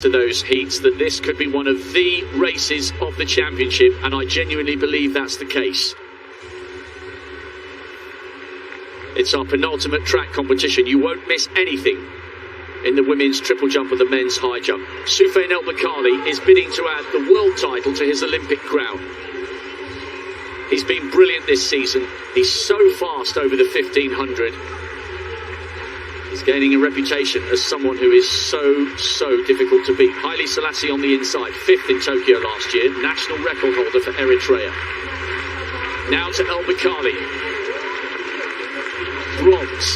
to those heats that this could be one of the races of the championship, and I genuinely believe that's the case. It's our penultimate track competition. You won't miss anything in the women's triple jump or the men's high jump. Sufyan El-Baqali is bidding to add the world title to his Olympic crown. He's been brilliant this season. He's so fast over the 1500. He's gaining a reputation as someone who is so difficult to beat. Haile Selassie on the inside, 5th in Tokyo last year, national record holder for Eritrea. Now to El-Baqali. Bronze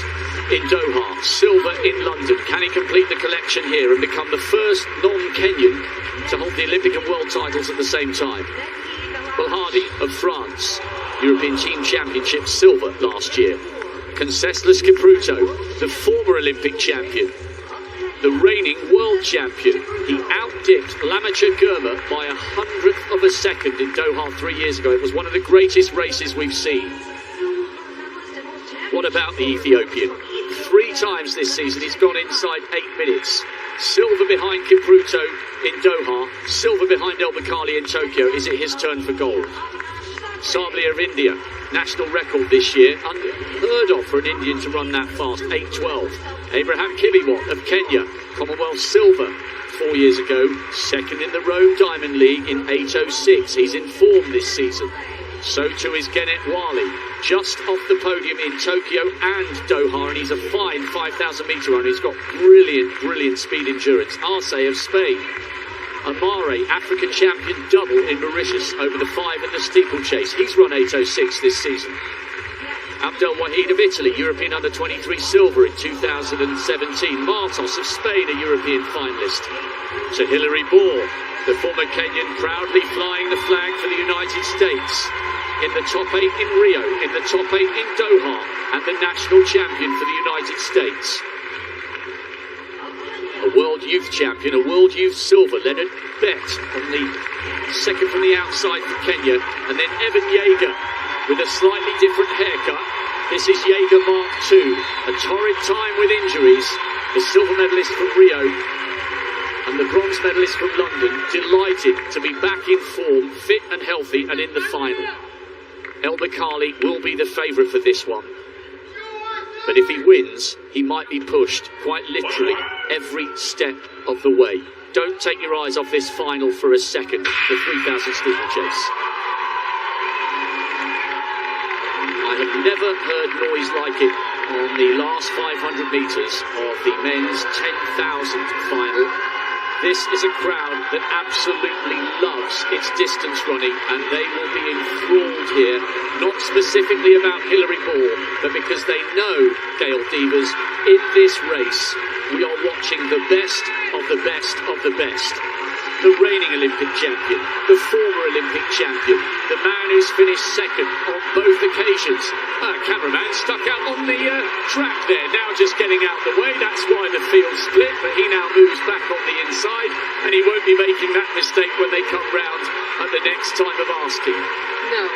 in Doha, silver in London. Can he complete the collection here and become the first non-Kenyan to hold the Olympic and world titles at the same time? Belhadi of France, European Team Championship silver last year. Concessless Kipruto, the former Olympic champion, the reigning world champion. He outdipped Lamacha Girma by 100th of a second in Doha 3 years ago. It was one of the greatest races we've seen. What about the Ethiopian? 3 times this season he's gone inside 8 minutes. Silver behind Kipruto in Doha, silver behind El-Baqali in Tokyo. Is it his turn for gold? Sabli of India, national record this year, unheard of for an Indian to run that fast, 8:12. Abraham Kibiwot of Kenya, Commonwealth silver 4 years ago, 2nd in the Rome Diamond League in 8:06. He's in form this season. So too is Genet Wali, just off the podium in Tokyo and Doha, and he's a fine 5,000 metre runner. He's got brilliant speed endurance. Arce of Spain. Amare, African champion double in Mauritius over the 5 and the steeplechase. He's run 8:06 this season. Abdel Wahid of Italy, European under-23 silver in 2017. Martos of Spain, a European finalist. To Hilary Bohr, the former Kenyan, proudly flying the flag for the United States. In the top 8 in Rio, in the top 8 in Doha, and the national champion for the United States. A world youth champion, a world youth silver. Leonard Bet on the second from the outside for Kenya, and then Evan Yeager with a slightly different haircut. This is Yeager Mark II, a torrid time with injuries. The silver medalist from Rio and the bronze medalist from London, delighted to be back in form, fit and healthy, and in the final. El-Baqali will be the favourite for this one. But if he wins, he might be pushed, quite literally, every step of the way. Don't take your eyes off this final for a second, the 3,000 steeplechase. I have never heard noise like it on the last 500 metres of the men's 10,000 final. This is a crowd that absolutely loves its distance running, and they will be enthralled here, not specifically about Hilary Bohr, but because they know, Gail Divas, in this race, we are watching the best of the best of the best. The reigning Olympic champion, the former Olympic champion, the man who's finished second on both occasions. Cameraman stuck out on the track there, now just getting out the way. That's why the field split, but he now moves back on the inside, and he won't be making that mistake when they come round at the next time of asking. No.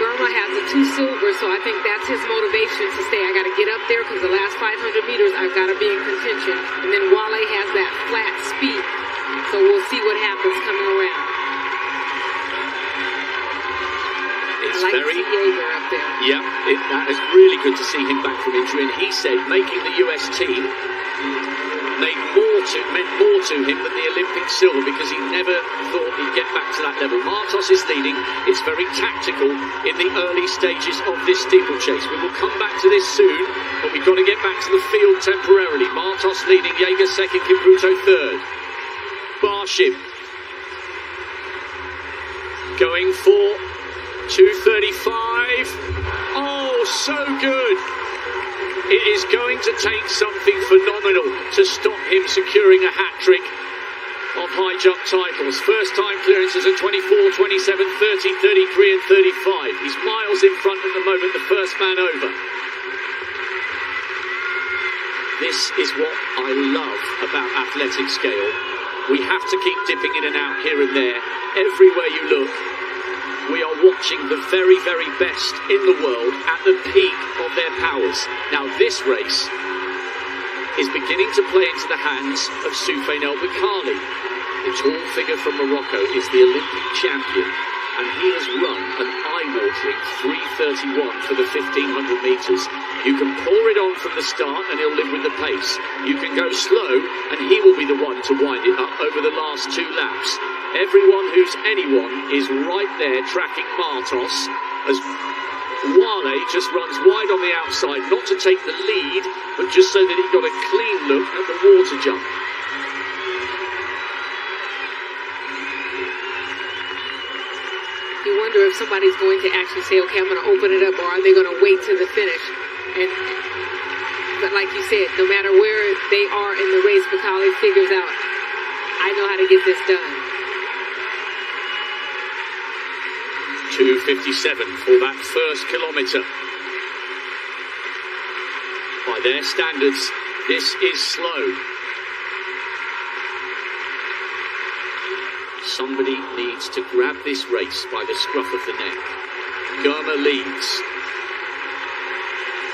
Girma has a 2 silver, so I think that's his motivation to say, I got to get up there because the last 500 meters I've got to be in contention. And then Wale has that flat speed, so we'll see what happens coming around. It's I like very Yeager up there. Yeah, that is really good to see him back from injury, and he said making the US team meant more to him than the Olympic silver, because he never thought he'd get back to that level. Martos is leading. It's very tactical in the early stages of this steeplechase. We will come back to this soon, but we've got to get back to the field temporarily. Martos leading, Yeager second, Kipruto third. Barshim going for 2:35. Oh, so good. It is going to take something phenomenal to stop him securing a hat-trick of high jump titles. First time clearances at 24, 27, 30, 33 and 35. He's miles in front at the moment, the first man over. This is what I love about athletic scale. We have to keep dipping in and out here and there. Everywhere you look, we are watching the very best in the world at the peak of their powers. Now this race is beginning to play into the hands of Sufyan El-Baqali. The tall figure from Morocco is the Olympic champion, and he has run an eye-watering 3:31 for the 1500 metres. You can pour it on from the start and he'll live with the pace. You can go slow and he will be the one to wind it up over the last 2 laps. Everyone who's anyone is right there tracking Martos as Wale just runs wide on the outside, not to take the lead, but just so that he got a clean look at the water jump. You wonder if somebody's going to actually say, okay, I'm going to open it up, or are they going to wait to the finish? But like you said, no matter where they are in the race, Baqali figures out, I know how to get this done. 2:57 for that first kilometre. By their standards, this is slow. Somebody needs to grab this race by the scruff of the neck. Germa leads.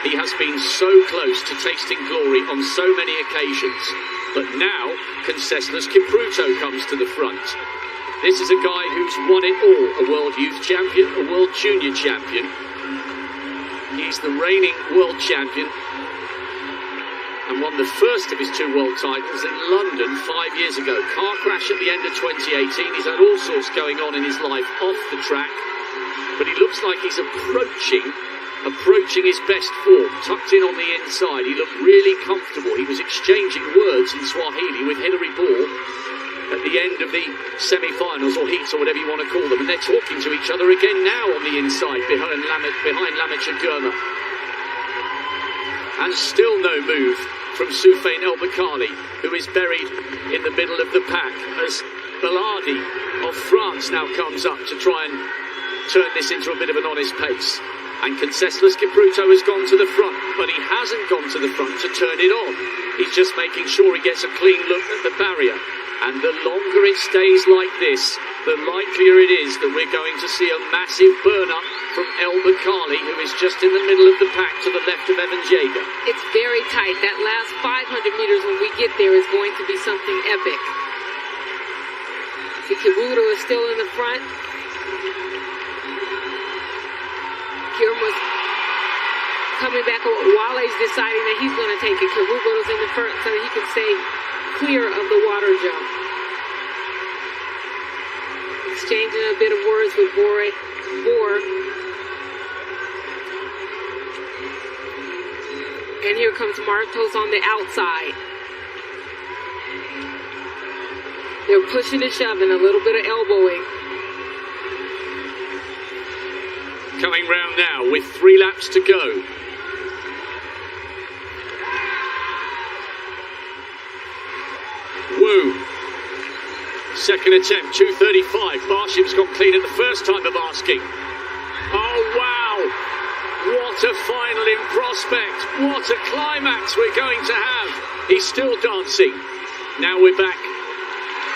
He has been so close to tasting glory on so many occasions, but now Conceslas Kipruto comes to the front. This is a guy who's won it all, a world youth champion, a world junior champion. He's the reigning world champion and won the first of his 2 world titles in London 5 years ago. Car crash at the end of 2018. He's had all sorts going on in his life off the track, but he looks like he's approaching his best form, tucked in on the inside. He looked really comfortable. He was exchanging words in Swahili with Hilary Ball at the end of the semi-finals, or heats, or whatever you want to call them, and they're talking to each other again now on the inside behind Lamich and Germa. And still no move from Sufyan El-Baqali, who is buried in the middle of the pack, as Bellardi of France now comes up to try and turn this into a bit of an honest pace. And Conceslas Kipruto has gone to the front, but he hasn't gone to the front to turn it on. He's just making sure he gets a clean look at the barrier. And the longer it stays like this, the likelier it is that we're going to see a massive burn-up from El-Baqali, who is just in the middle of the pack to the left of Evan Jager. It's very tight. That last 500 meters when we get there is going to be something epic. Kipruto is still in the front. Kirma's coming back. Wale's deciding that he's going to take it. Kipruto's in the front so he can stay clear of the water jump. Exchanging a bit of words with Bore. And here comes Martos on the outside. They're pushing and shoving, a little bit of elbowing. Coming round now with 3 laps to go. Woo. Second attempt, 2:35. Barshim's got clean at the first time of asking. Oh, wow. What a final in prospect. What a climax we're going to have. He's still dancing. Now we're back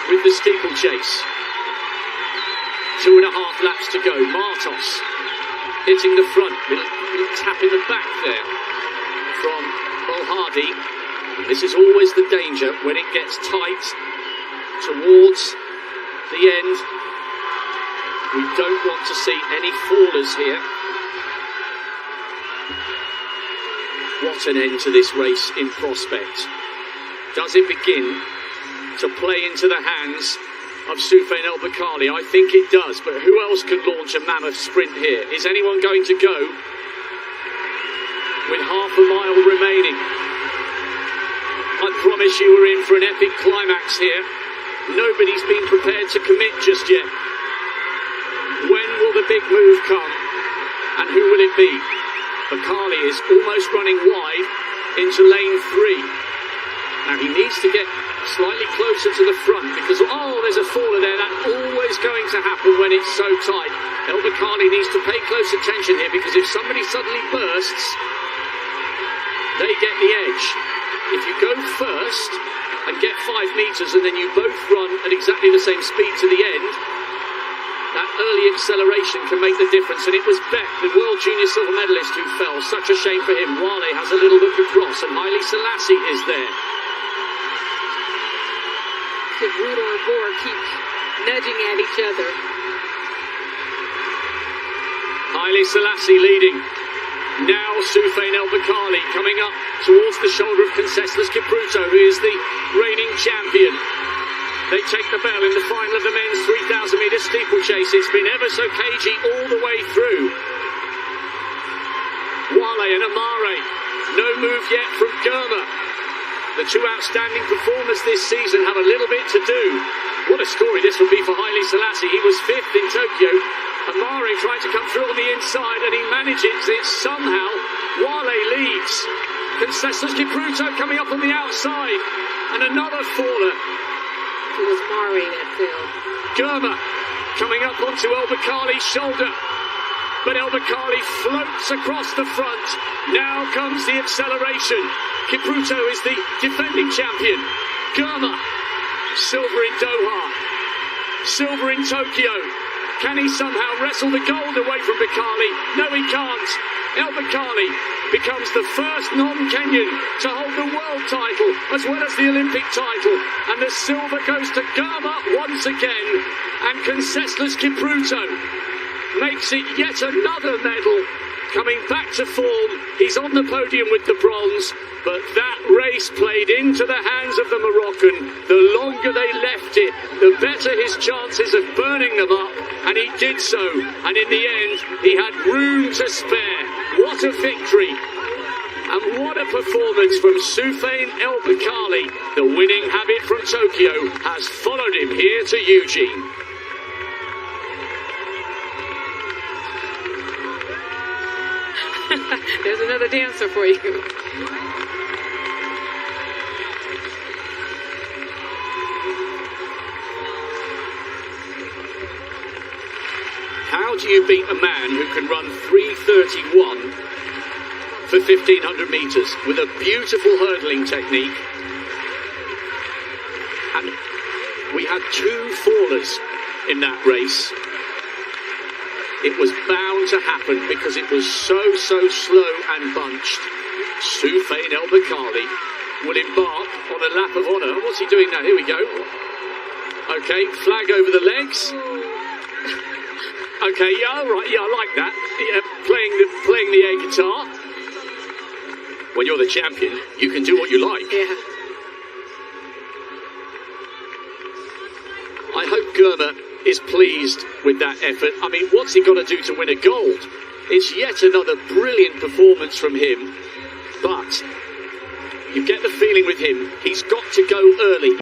with the steeplechase. 2.5 laps to go. Martos hitting the front. Little tap in the back there from Bolhardi. This is always the danger when it gets tight towards the end. We don't want to see any fallers here. What an end to this race in prospect. Does it begin to play into the hands of Sufyan El-Baqali? I think it does, but who else can launch a mammoth sprint here? Is anyone going to go with half a mile remaining? I promise you we're in for an epic climax here. Nobody's been prepared to commit just yet. When will the big move come? And who will it be? Baqali is almost running wide into lane 3. Now he needs to get slightly closer to the front because, there's a faller there. That's always going to happen when it's so tight. El-Baqali needs to pay close attention here because if somebody suddenly bursts, they get the edge. If you go first and get 5 meters and then you both run at exactly the same speed to the end, That early acceleration can make the difference, and it was Beck, the World Junior silver medalist, who fell. Such a shame for him. Wale has a little look across, and Haile Selassie is there. Kipruto and Bor keep nudging at each other. Haile Selassie leading. Now Sufjan El-Bakali coming up towards the shoulder of Conseslus Kipruto, who is the reigning champion. They take the bell in the final of the men's 3,000 metre steeplechase. It's been ever so cagey all the way through. Wale and Amare, no move yet from Germa. The two outstanding performers this season have a little bit to do. What a story this would be for Haile Selassie. He was 5th in Tokyo. Amare trying to come through on the inside, and he manages it somehow. Wale leads. Conseslus Kipruto coming up on the outside, and another faller. It was Mare that fell. Germa coming up onto El-Bakali's shoulder, but El-Bakali floats across the front. Now comes the acceleration. Kipruto is the defending champion. Germa, silver in Doha, silver in Tokyo. Can he somehow wrestle the gold away from Bakali? No, he can't. El-Bakali becomes the first non-Kenyan to hold the world title as well as the Olympic title. And the silver goes to Germa once again. And Conseslus Kipruto makes it yet another medal. Coming back to form, he's on the podium with the bronze, but that race played into the hands of the Moroccan. The longer they left it, the better his chances of burning them up, and he did so, and in the end, he had room to spare. What a victory, and what a performance from Sufjan El-Bakali. The winning habit from Tokyo has followed him here to Eugene. There's another dancer for you. How do you beat a man who can run 3:31 for 1,500 metres with a beautiful hurdling technique? And we had two fallers in that race. It was bound to happen because it was so slow and bunched. Sufjan El-Bakali will embark on a lap of honour. What's he doing now? Here we go. Okay, flag over the legs. Okay, yeah, all right, yeah, I like that. Yeah, playing the air guitar. When you're the champion, you can do what you like. Yeah. I hope Germa is pleased with that effort. I mean, what's he got to do to win a gold? It's yet another brilliant performance from him, but you get the feeling with him, he's got to go early.